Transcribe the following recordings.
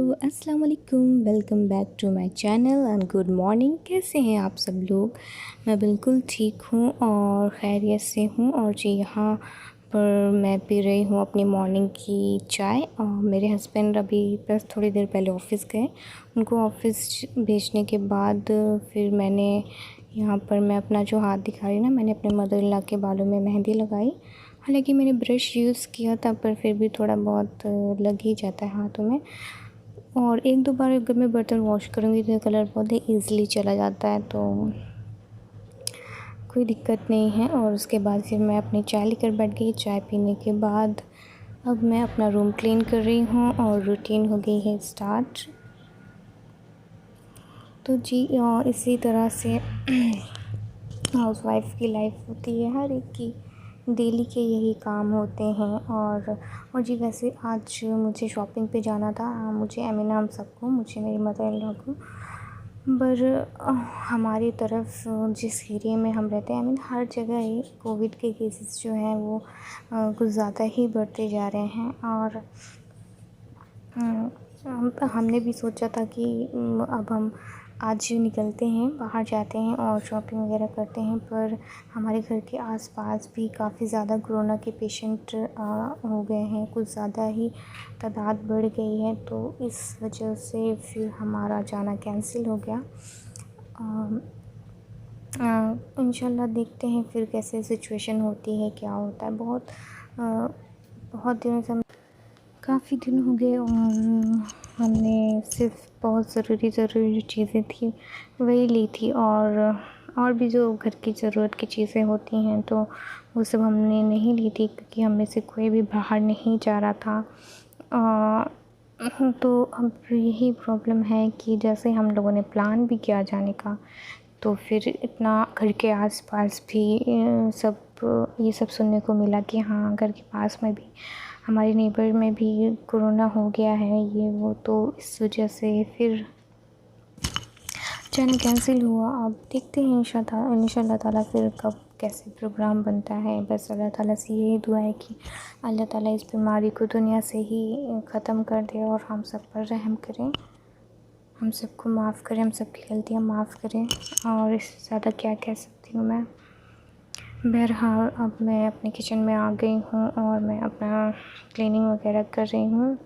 अस्सलाम वालेकुम, welcome back to my channel and good morning. कैसे हैं आप सब लोग? मैं बिल्कुल ठीक हूँ और खैरियत से हूँ। और जी यहाँ पर मैं पी रही हूँ अपनी मॉर्निंग की चाय। और मेरे हस्बैंड अभी बस थोड़ी देर पहले ऑफ़िस गए। उनको ऑफ़िस भेजने के बाद फिर मैंने यहाँ पर मैं अपना जो हाथ दिखा रही हूँ ना, मैंने अपने मदर इन लॉ के बालों में मेहंदी लगाई। हालांकि मैंने ब्रश यूज़ किया था पर फिर भी थोड़ा बहुत लग ही जाता है हाथों में। और एक दो बार अगर मैं बर्तन वॉश करूँगी तो ये कलर बहुत ही ईज़िली चला जाता है, तो कोई दिक्कत नहीं है। और उसके बाद फिर मैं अपनी चाय लेकर बैठ गई। चाय पीने के बाद अब मैं अपना रूम क्लीन कर रही हूँ और रूटीन हो गई है स्टार्ट। तो जी इसी तरह से हाउसवाइफ़ की लाइफ होती है, हर एक की डेली के यही काम होते हैं। और जी वैसे आज मुझे शॉपिंग पे जाना था, मुझे एमिना हम सबको, मुझे मेरी मदर इन लॉ को। पर हमारी तरफ जिस एरिया में हम रहते हैं, आई मीन हर जगह ही कोविड के केसेस जो हैं वो कुछ ज़्यादा ही बढ़ते जा रहे हैं। और हमने भी सोचा था कि अब हम आज निकलते हैं, बाहर जाते हैं और शॉपिंग वगैरह करते हैं। पर हमारे घर के आसपास भी काफ़ी ज़्यादा कोरोना के पेशेंट हो गए हैं, कुछ ज़्यादा ही तादाद बढ़ गई है। तो इस वजह से फिर हमारा जाना कैंसिल हो गया। इंशाल्लाह देखते हैं फिर कैसे सिचुएशन होती है, क्या होता है। बहुत दिनों से काफ़ी दिन हो गए और हमने सिर्फ बहुत ज़रूरी जो चीज़ें थी वही ली थी। और भी जो घर की ज़रूरत की चीज़ें होती हैं तो वो सब हमने नहीं ली थी, क्योंकि हम में से कोई भी बाहर नहीं जा रहा था। तो अब यही प्रॉब्लम है कि जैसे हम लोगों ने प्लान भी किया जाने का, तो फिर इतना घर के आसपास भी ये सब सुनने को मिला कि हाँ, घर के पास में भी हमारे नेबर में भी कोरोना हो गया है, ये वो। तो इस वजह से फिर जाना कैंसिल हुआ। अब देखते हैं इंशाल्लाह ताला फिर कब कैसे प्रोग्राम बनता है। बस अल्लाह ताला से यही दुआ है कि अल्लाह ताला इस बीमारी को दुनिया से ही ख़त्म कर दे और हम सब पर रहम करें, हम सबको माफ़ करें, हम सबकी गलतियाँ माफ़ करें। और इससे ज़्यादा क्या कह सकती हूँ मैं। बहरहाल अब मैं अपने किचन में आ गई हूँ और मैं अपना क्लीनिंग वगैरह कर रही हूँ।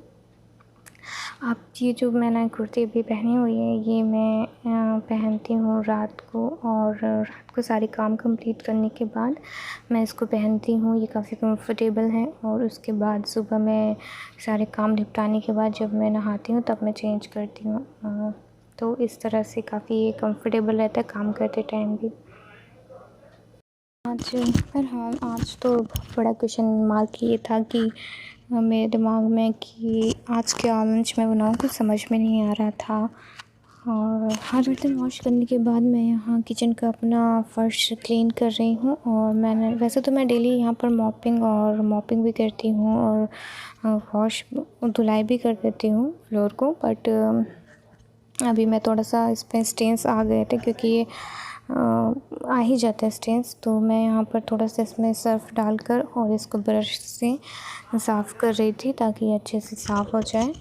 अब ये जो मैंने कुर्ती अभी पहनी हुई है, ये मैं पहनती हूँ रात को। और रात को सारे काम कंप्लीट करने के बाद मैं इसको पहनती हूँ। ये काफ़ी कंफर्टेबल है। और उसके बाद सुबह मैं सारे काम निपटाने के बाद जब मैं नहाती हूँ तब मैं चेंज करती हूँ। तो इस तरह से काफ़ी ये कंफर्टेबल रहता है काम करते टाइम भी। आज तो बहुत बड़ा क्वेश्चन मार्क ये था कि मेरे दिमाग में कि आज क्या लंच में बनाऊँ, कुछ समझ में नहीं आ रहा था। और हाथ बर्तन वॉश करने के बाद मैं यहाँ किचन का अपना फ़र्श क्लीन कर रही हूँ। और मैंने वैसे तो मैं डेली यहाँ पर मॉपिंग भी करती हूँ और वॉश धुलाई भी कर देती हूँ फ्लोर को। बट अभी मैं थोड़ा सा इस पर स्टेन्स आ गए थे, क्योंकि ये आ ही जाता है स्टेन्स। तो मैं यहाँ पर थोड़ा सा इसमें सर्फ़ डालकर और इसको ब्रश से साफ़ कर रही थी ताकि ये अच्छे से साफ़ हो जाए।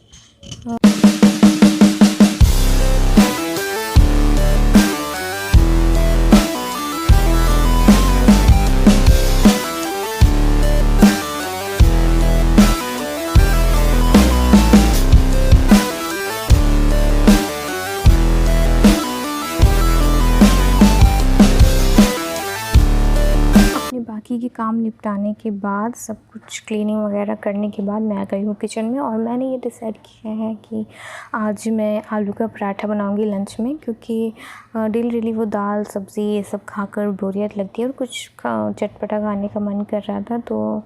बाकी के काम निपटाने के बाद, सब कुछ क्लीनिंग वगैरह करने के बाद मैं आ गई हूँ किचन में। और मैंने ये डिसाइड किया है कि आज मैं आलू का पराठा बनाऊँगी लंच में, क्योंकि डेली वो दाल सब्ज़ी ये सब खाकर बोरियत लगती है और कुछ चटपटा खाने का मन कर रहा था। तो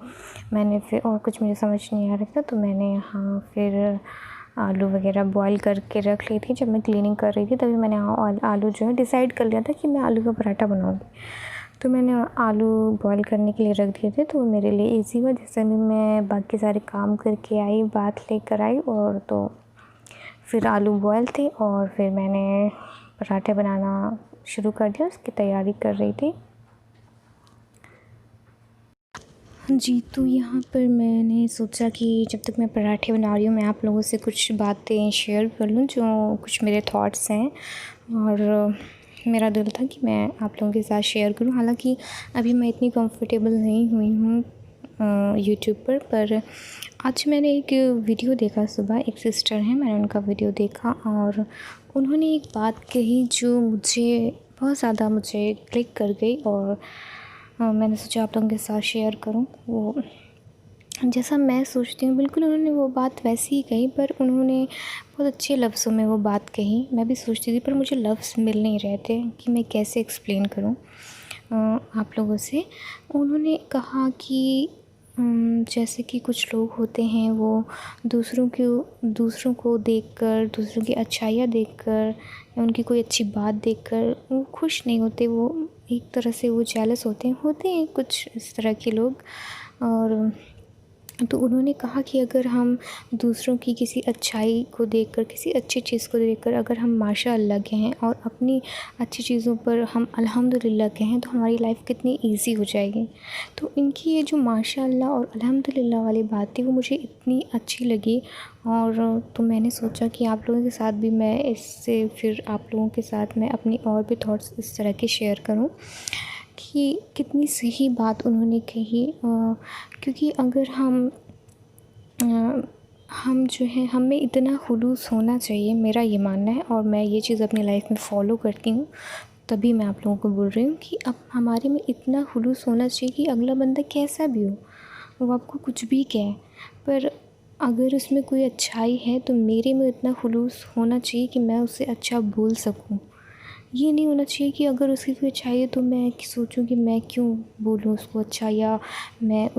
मैंने फिर, और कुछ मुझे समझ नहीं आ रहा था, तो मैंने यहाँ फिर आलू वगैरह बॉईल करके रख ली थी। जब मैं क्लीनिंग कर रही थी तभी मैंने आलू जो है डिसाइड कर लिया था कि मैं आलू का पराठा बनाऊँगी। तो मैंने आलू बॉईल करने के लिए रख दिए थे, तो मेरे लिए इजी हुआ। जैसे भी मैं बाकी सारे काम करके आई, बात लेकर आई, और तो फिर आलू बॉईल थे और फिर मैंने पराठे बनाना शुरू कर दिया, उसकी तैयारी कर रही थी। जी, तो यहाँ पर मैंने सोचा कि जब तक मैं पराठे बना रही हूँ, मैं आप लोगों से कुछ बातें शेयर कर लूँ, जो कुछ मेरे थॉट्स हैं। और मेरा दिल था कि मैं आप लोगों के साथ शेयर करूँ। हालाँकि अभी मैं इतनी कंफर्टेबल नहीं हुई हूँ यूट्यूब पर आज मैंने एक वीडियो देखा सुबह। एक सिस्टर हैं, मैंने उनका वीडियो देखा और उन्होंने एक बात कही जो मुझे क्लिक कर गई। और मैंने सोचा आप लोगों के साथ शेयर करूं। वो जैसा मैं सोचती हूँ बिल्कुल उन्होंने वो बात वैसी ही कही, पर उन्होंने बहुत अच्छे लफ्ज़ों में वो बात कही। मैं भी सोचती थी पर मुझे लफ्ज़ मिल नहीं रहे थे कि मैं कैसे एक्सप्लेन करूँ आप लोगों से। उन्होंने कहा कि जैसे कि कुछ लोग होते हैं, वो दूसरों को देखकर, दूसरों की अच्छाइयाँ देखकर या उनकी कोई अच्छी बात देखकर वो खुश नहीं होते। वो एक तरह से वो जेलस होते हैं कुछ इस तरह के लोग। और तो उन्होंने कहा कि अगर हम दूसरों की किसी अच्छाई को देखकर, किसी अच्छी चीज़ को देखकर अगर हम माशाअल्लाह कहें और अपनी अच्छी चीज़ों पर हम अल्हम्दुलिल्लाह कहें, तो हमारी लाइफ कितनी ईज़ी हो जाएगी। तो इनकी ये जो माशाअल्लाह और अल्हम्दुलिल्लाह वाली बात थी, वो मुझे इतनी अच्छी लगी। और तो मैंने सोचा कि आप लोगों के साथ भी मैं इससे फिर आप लोगों के साथ मैं अपनी और भी थॉट्स इस तरह के शेयर करूँ कि कितनी सही बात उन्होंने कही। क्योंकि अगर हम जो है, हमें इतना खुलूस होना चाहिए, मेरा ये मानना है। और मैं ये चीज़ अपनी लाइफ में फ़ॉलो करती हूँ, तभी मैं आप लोगों को बोल रही हूँ कि अब हमारे में इतना खुलूस होना चाहिए कि अगला बंदा कैसा भी हो, वो आपको कुछ भी कहे, पर अगर उसमें कोई अच्छाई है तो मेरे में इतना खुलूस होना चाहिए कि मैं उससे अच्छा बोल सकूँ। ये नहीं होना चाहिए कि अगर उसकी कोई अच्छाई है तो मैं सोचूं कि मैं क्यों बोलूं उसको अच्छा, या मैं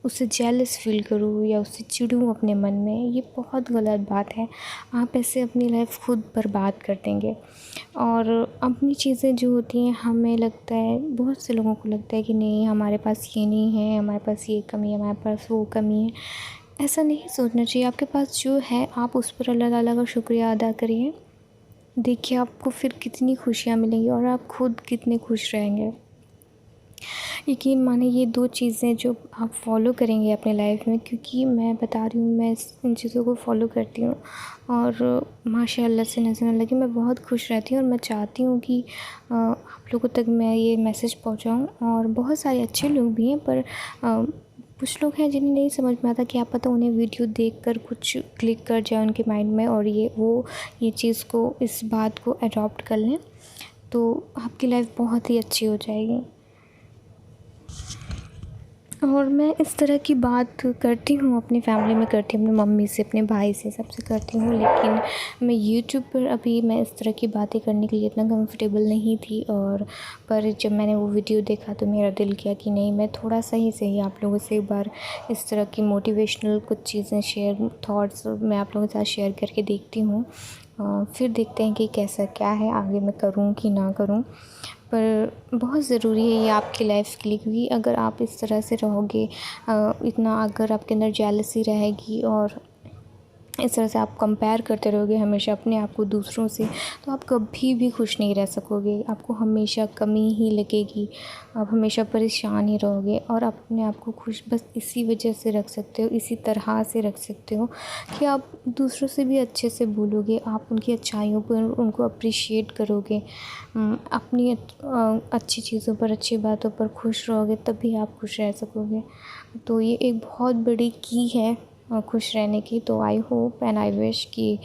उससे जेलस फ़ील करूं या उससे चिढ़ूं अपने मन में। ये बहुत गलत बात है। आप ऐसे अपनी लाइफ खुद बर्बाद कर देंगे। और अपनी चीज़ें जो होती हैं, हमें लगता है, बहुत से लोगों को लगता है कि नहीं हमारे पास ये नहीं है, हमारे पास ये कमी है, हमारे पास वो कमी है। ऐसा नहीं सोचना चाहिए। आपके पास जो है आप उस पर अल्लाह ताला का शुक्रिया अदा करिए। देखिए आपको फिर कितनी खुशियाँ मिलेंगी और आप खुद कितने खुश रहेंगे। यकीन मानिए ये 2 चीज़ें जो आप फ़ॉलो करेंगे अपने लाइफ में, क्योंकि मैं बता रही हूँ मैं इन चीज़ों को फ़ॉलो करती हूँ और माशाअल्लाह से नज़र न लगे, मैं बहुत खुश रहती हूँ। और मैं चाहती हूँ कि आप लोगों तक मैं ये मैसेज पहुँचाऊँ। और बहुत सारे अच्छे लोग भी हैं, पर कुछ लोग हैं जिन्हें नहीं समझ में आता, क्या पता उन्हें वीडियो देखकर कुछ क्लिक कर जाए उनके माइंड में और ये चीज़ को, इस बात को अडॉप्ट कर लें, तो आपकी लाइफ बहुत ही अच्छी हो जाएगी। और मैं इस तरह की बात करती हूँ, अपनी फैमिली में करती हूँ, अपनी मम्मी से, अपने भाई से, सबसे करती हूँ। लेकिन मैं यूट्यूब पर अभी मैं इस तरह की बातें करने के लिए इतना कंफर्टेबल नहीं थी। और पर जब मैंने वो वीडियो देखा तो मेरा दिल किया कि नहीं, मैं थोड़ा सा ही सही आप लोगों से एक बार इस तरह की मोटिवेशनल कुछ चीज़ें थॉट्स मैं आप लोगों के साथ शेयर करके देखती हूँ। फिर देखते हैं कि कैसा क्या है, आगे मैं करूँ कि ना करूँ। पर बहुत ज़रूरी है ये आपकी लाइफ के लिए, क्योंकि अगर आप इस तरह से रहोगे, इतना अगर आपके अंदर जेलसी रहेगी और इस तरह से आप कंपेयर करते रहोगे हमेशा अपने आप को दूसरों से, तो आप कभी भी खुश नहीं रह सकोगे। आपको हमेशा कमी ही लगेगी, आप हमेशा परेशान ही रहोगे। और आप अपने आप को खुश बस इसी वजह से रख सकते हो, इसी तरह से रख सकते हो कि आप दूसरों से भी अच्छे से बोलोगे, आप उनकी अच्छाइयों पर उनको अप्रिशिएट करोगे, अपनी अच्छी चीज़ों पर, अच्छी बातों पर खुश रहोगे, तभी आप खुश रह सकोगे। तो ये एक बहुत बड़ी की है खुश रहने की। तो I hope and I wish कि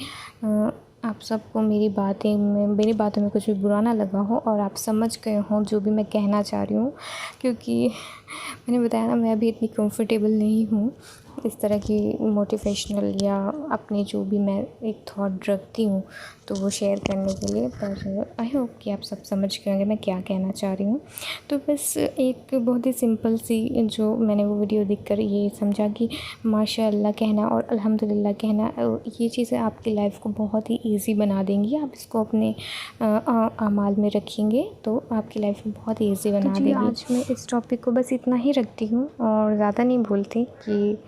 आप सबको मेरी बातों में कुछ भी बुरा ना लगा हो और आप समझ गए हों जो भी मैं कहना चाह रही हूँ। क्योंकि मैंने बताया ना, मैं अभी इतनी कंफर्टेबल नहीं हूँ इस तरह की मोटिवेशनल या अपने जो भी मैं एक थॉट रखती हूँ तो वो शेयर करने के लिए। पर आई होप कि आप सब समझ गए होंगे मैं क्या कहना चाह रही हूँ। तो बस एक बहुत ही सिंपल सी, जो मैंने वो वीडियो देखकर ये समझा कि माशाअल्लाह कहना और अल्हम्दुलिल्लाह कहना, ये चीज़ें आपकी लाइफ को बहुत ही ईज़ी बना देंगी। आप इसको अपने अमाल में रखेंगे तो आपकी लाइफ में बहुत ईज़ी बना देंगी। आज मैं इस टॉपिक को बस इतना ही रखती हूँ और ज़्यादा नहीं बोलती, कि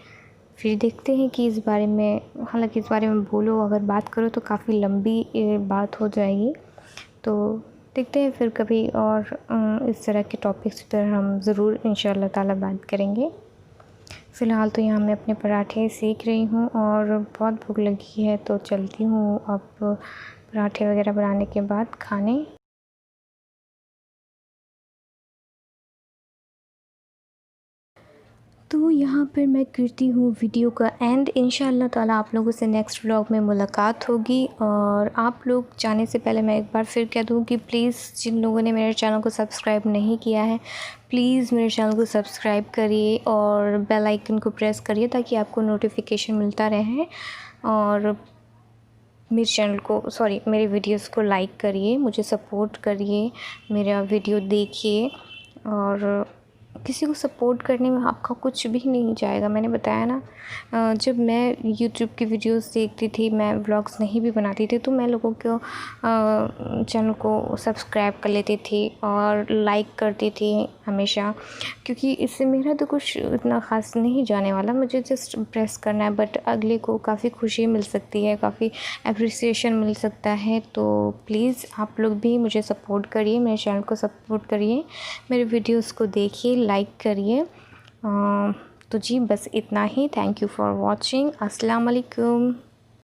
फिर देखते हैं कि इस बारे में, हालांकि इस बारे में बोलो अगर बात करो तो काफ़ी लंबी बात हो जाएगी। तो देखते हैं फिर कभी और इस तरह के टॉपिक्स पर हम ज़रूर इंशाअल्लाह ताला बात करेंगे। फ़िलहाल तो यहाँ मैं अपने पराठे सेक रही हूँ और बहुत भूख लगी है, तो चलती हूँ अब पराठे वगैरह बनाने के बाद खाने। तो यहाँ पर मैं करती हूँ वीडियो का एंड। इंशाअल्लाह ताला आप लोगों से नेक्स्ट व्लॉग में मुलाकात होगी। और आप लोग जाने से पहले मैं एक बार फिर कह दूँ कि प्लीज़ जिन लोगों ने मेरे चैनल को सब्सक्राइब नहीं किया है, प्लीज़ मेरे चैनल को सब्सक्राइब करिए और बेल आइकन को प्रेस करिए ताकि आपको नोटिफिकेशन मिलता रहे। और मेरे वीडियोस को लाइक करिए, मुझे सपोर्ट करिए, मेरा वीडियो देखिए। और किसी को सपोर्ट करने में आपका कुछ भी नहीं जाएगा। मैंने बताया ना, जब मैं यूट्यूब की वीडियोस देखती थी, मैं व्लॉग्स नहीं भी बनाती थी, तो मैं लोगों को चैनल को सब्सक्राइब कर लेती थी और लाइक करती थी हमेशा, क्योंकि इससे मेरा तो कुछ इतना ख़ास नहीं जाने वाला, मुझे जस्ट प्रेस करना है, बट अगले को काफ़ी खुशी मिल सकती है, काफ़ी एप्रिसिएशन मिल सकता है। तो प्लीज़ आप लोग भी मुझे सपोर्ट करिए, मेरे चैनल को सपोर्ट करिए, मेरे वीडियोस को देखिए, लाइक करिए। तो जी बस इतना ही। Thank you for watching. अस्सलाम वालेकुम।